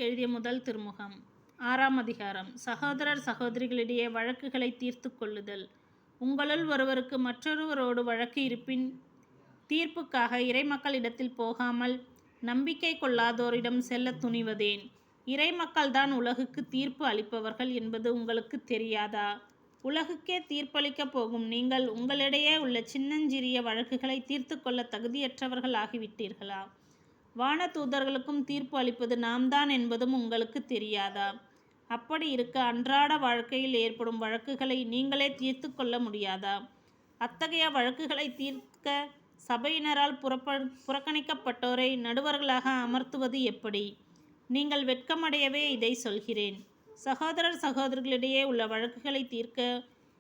எழுதிய முதல் திருமுகம் 6ஆம் அதிகாரம். சகோதரர் சகோதரிகளிடையே வழக்குகளை தீர்த்து கொள்ளுதல். உங்களுள் ஒருவருக்கு மற்றொருவரோடு வழக்கு இருப்பின் தீர்ப்புக்காக இறைமக்களிடத்தில் போகாமல் நம்பிக்கை கொள்ளாதோரிடம் செல்ல துணிவதேன்? இறைமக்கள்தான் உலகுக்கு தீர்ப்பு அளிப்பவர்கள் என்பது உங்களுக்கு தெரியாதா? உலகுக்கே தீர்ப்பளிக்கப் போகும் நீங்கள் உங்களிடையே உள்ள சின்னஞ்சிறிய வழக்குகளை தீர்த்து கொள்ள தகுதியற்றவர்கள் ஆகிவிட்டீர்களா? வானதூதர்களுக்கும் தீர்ப்பு அளிப்பது நாம் தான் என்பதும் உங்களுக்கு தெரியாதா? அப்படி இருக்க அன்றாட வாழ்க்கையில் ஏற்படும் வழக்குகளை நீங்களே தீர்த்து கொள்ள முடியாதா? அத்தகைய வழக்குகளை தீர்க்க சபையினரால் புறக்கணிக்கப்பட்டோரை நடுவர்களாக அமர்த்துவது எப்படி? நீங்கள் வெட்கமடையவே இதை சொல்கிறேன். சகோதரர் சகோதரிகளிடையே உள்ள வழக்குகளை தீர்க்க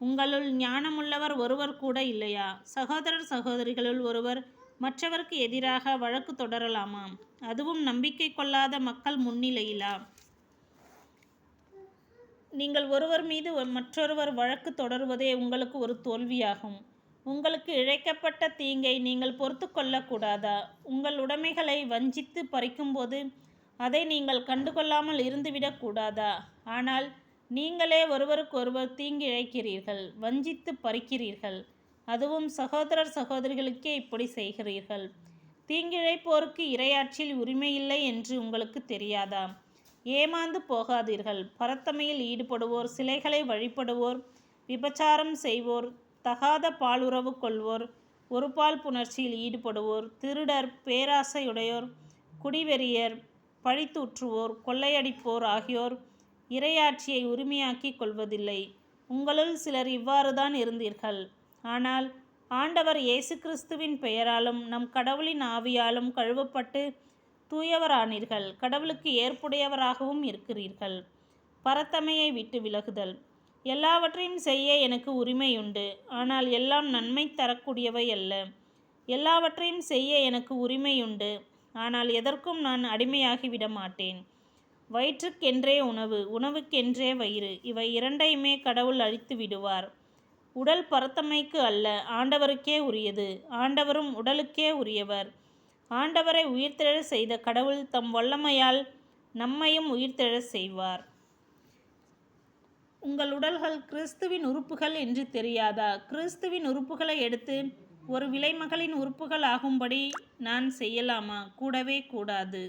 உங்களுள் ஞானமுள்ளவர் ஒருவர் கூட இல்லையா? சகோதரர் சகோதரிகளுள் ஒருவர் மற்றவருக்கு எதிராக வழக்கு தொடரலாமா? அதுவும் நம்பிக்கை கொள்ளாத மக்கள் முன்னிலையிலா? நீங்கள் ஒருவர் மீது மற்றொருவர் வழக்கு தொடருவதே உங்களுக்கு ஒரு தோல்வியாகும். உங்களுக்கு இழைக்கப்பட்ட தீங்கை நீங்கள் பொறுத்து கொள்ளக்கூடாதா? உங்கள் உடைமைகளை வஞ்சித்து பறிக்கும்போது அதை நீங்கள் கண்டுகொள்ளாமல் இருந்துவிடக்கூடாதா? ஆனால் நீங்களே ஒருவருக்கொருவர் தீங்கு இழைக்கிறீர்கள், வஞ்சித்து பறிக்கிறீர்கள். அதுவும் சகோதரர் சகோதரிகளுக்கே இப்படி செய்கிறீர்கள். தீங்கிழைப்போருக்கு இறையாட்சியில் உரிமையில்லை என்று உங்களுக்கு தெரியாதா? ஏமாந்து போகாதீர்கள். பரத்தமையில் ஈடுபடுவோர், சிலைகளை வழிபடுவோர், விபச்சாரம் செய்வோர், தகாத பாலுறவு கொள்வோர், ஒருபால் புணர்ச்சியில் ஈடுபடுவோர், திருடர், பேராசையுடையோர், குடிவெறியர், பழித்தூற்றுவோர், கொள்ளையடிப்போர் ஆகியோர் இறையாட்சியை உரிமையாக்கிக் கொள்வதில்லை. உங்களுள் சிலர் இவ்வாறுதான் இருந்தீர்கள். ஆனால் ஆண்டவர் இயேசு கிறிஸ்துவின் பெயராலும் நம் கடவுளின் ஆவியாலும் கழுவப்பட்டு தூயவரானீர்கள். கடவுளுக்கு ஏற்புடையவராகவும் இருக்கிறீர்கள். பரத்தமையை விட்டு விலகுதல். எல்லாவற்றையும் செய்ய எனக்கு உரிமையுண்டு, ஆனால் எல்லாம் நன்மை தரக்கூடியவை அல்ல. எல்லாவற்றையும் செய்ய எனக்கு உரிமையுண்டு, ஆனால் எதற்கும் நான் அடிமையாகிவிட மாட்டேன். வயிற்றுக்கென்றே உணவு, உணவுக்கென்றே வயிறு, இவை இரண்டையுமே கடவுள் அழித்து விடுவார். உடல் பரத்தமைக்கு அல்ல, ஆண்டவருக்கே உரியது. ஆண்டவரும் உடலுக்கே உரியவர். ஆண்டவரை உயிர்த்தெழ செய்த கடவுள் தம் வல்லமையால் நம்மையும் உயிர்த்தெழ செய்வார். உங்கள் உடல்கள் கிறிஸ்துவின் உறுப்புகள் என்று தெரியாதா? கிறிஸ்துவின் உறுப்புகளை எடுத்து ஒரு விலைமகளின் உறுப்புகள் ஆகும்படி நான் செய்யலாமா? கூடவே கூடாது.